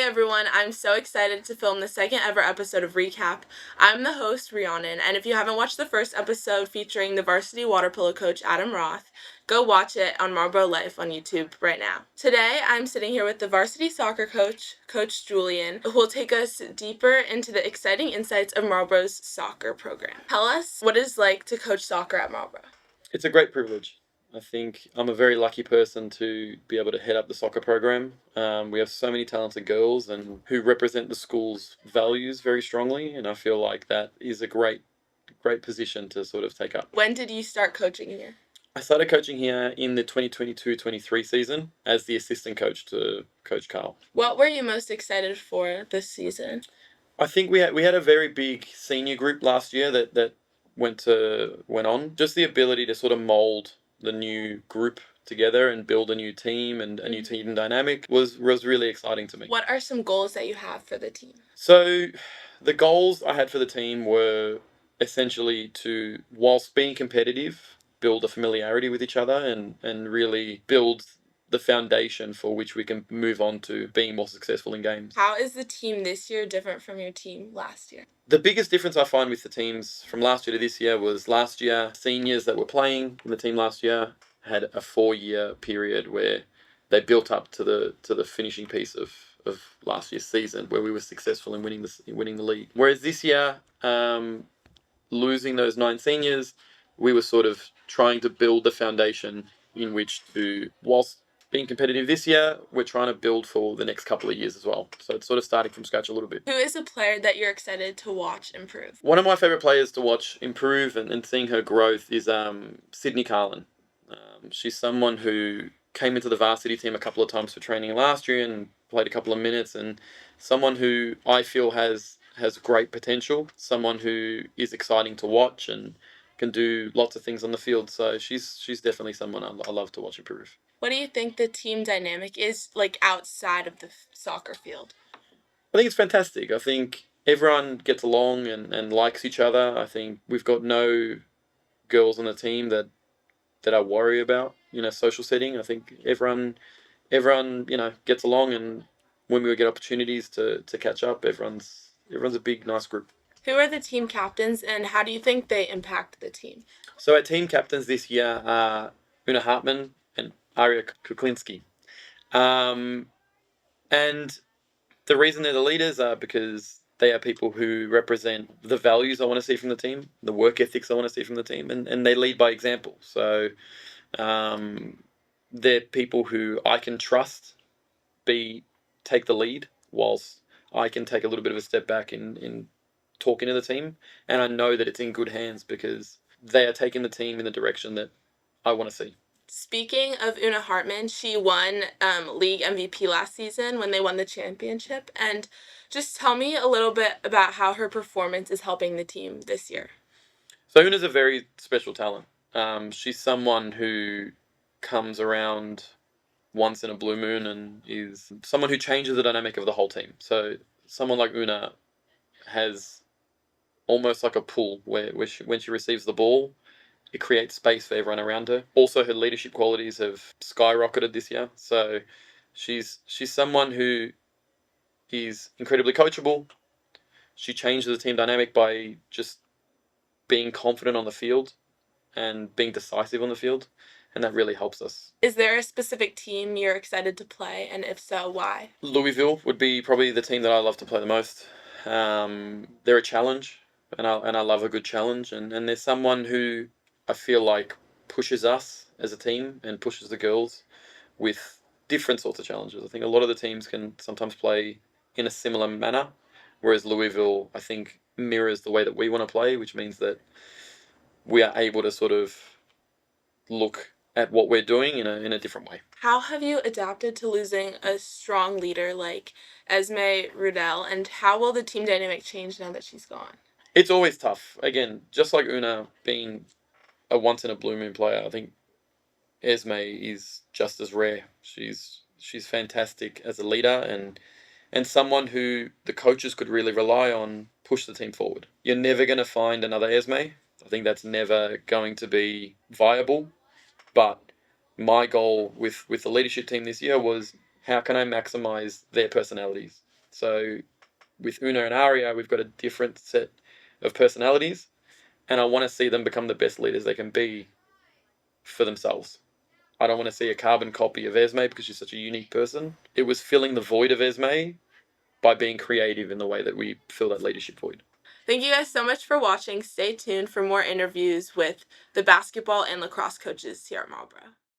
everyone, I'm so excited to film the second ever episode of Rhi-Cap. I'm the host, Rhiannon, and if you haven't watched the first episode featuring the varsity water polo coach, Adam Roth, go watch it on Marlboro Life on YouTube right now. Today, I'm sitting here with the varsity soccer coach, Coach Julian, who will take us deeper into the exciting insights of Marlboro's soccer program. Tell us what it's like to coach soccer at Marlboro. It's a great privilege. I think I'm a very lucky person to be able to head up the soccer program. We have so many talented girls and who represent the school's values very strongly, and I feel like that is a great position to sort of take up. When did you start coaching here? I started coaching here in the 2022-23 season as the assistant coach to Coach Carl. What were you most excited for this season? I think we had a very big senior group last year that went on. Just the ability to sort of mold the new group together and build a new team and a new team dynamic was really exciting to me. What are some goals that you have for the team? So the goals I had for the team were essentially to, whilst being competitive, build a familiarity with each other and really build the foundation for which we can move on to being more successful in games. How is the team this year different from your team last year? The biggest difference I find with the teams from last year to this year was last year, seniors that were playing in the team last year had a 4-year period where they built up to the finishing piece of last year's season, where we were successful in winning the league. Whereas this year, losing those 9 seniors, we were sort of trying to build the foundation in which to, whilst being competitive this year, we're trying to build for the next couple of years as well. So it's sort of starting from scratch a little bit. Who is a player that you're excited to watch improve? One of my favourite players to watch improve and seeing her growth is Sydney Carlin. She's someone who came into the varsity team a couple of times for training last year and played a couple of minutes, and someone who I feel has great potential, someone who is exciting to watch and can do lots of things on the field. So she's definitely someone I love to watch improve. What do you think the team dynamic is like outside of the soccer field? I think it's fantastic. I think everyone gets along and likes each other. I think we've got no girls on the team that I worry about in a social setting. I think everyone gets along, and when we get opportunities to catch up, everyone's a big, nice group. Who are the team captains, and how do you think they impact the team? So our team captains this year are Una Hartman and Arya Kuklinski. And the reason they're the leaders are because they are people who represent the values I want to see from the team, the work ethics I want to see from the team, and they lead by example. So they're people who I can trust take the lead, whilst I can take a little bit of a step back in talking to the team, and I know that it's in good hands because they are taking the team in the direction that I want to see. Speaking of Una Hartman, she won league MVP last season when they won the championship. And just tell me a little bit about how her performance is helping the team this year. So Una's a very special talent. She's someone who comes around once in a blue moon and is someone who changes the dynamic of the whole team. So someone like Una has almost like a pull where when she receives the ball, it creates space for everyone around her. Also, her leadership qualities have skyrocketed this year. So she's someone who is incredibly coachable. She changes the team dynamic by just being confident on the field and being decisive on the field, and that really helps us. Is there a specific team you're excited to play, and if so, why? Louisville would be probably the team that I love to play the most. They're a challenge, and I love a good challenge, and there's someone who I feel like pushes us as a team and pushes the girls with different sorts of challenges. I think a lot of the teams can sometimes play in a similar manner, whereas Louisville, I think, mirrors the way that we want to play, which means that we are able to sort of look at what we're doing in a different way. How have you adapted to losing a strong leader like Esme Rudell, and how will the team dynamic change now that she's gone? It's always tough. Again, just like Una being a once-in-a-blue-moon player, I think Esme is just as rare. She's fantastic as a leader and someone who the coaches could really rely on push the team forward. You're never going to find another Esme. I think that's never going to be viable. But my goal with the leadership team this year was, how can I maximize their personalities? So with Una and Aria, we've got a different set of personalities, and I want to see them become the best leaders they can be for themselves. I don't want to see a carbon copy of Esme because she's such a unique person. It was filling the void of Esme by being creative in the way that we fill that leadership void. Thank you guys so much for watching. Stay tuned for more interviews with the basketball and lacrosse coaches here at Marlboro.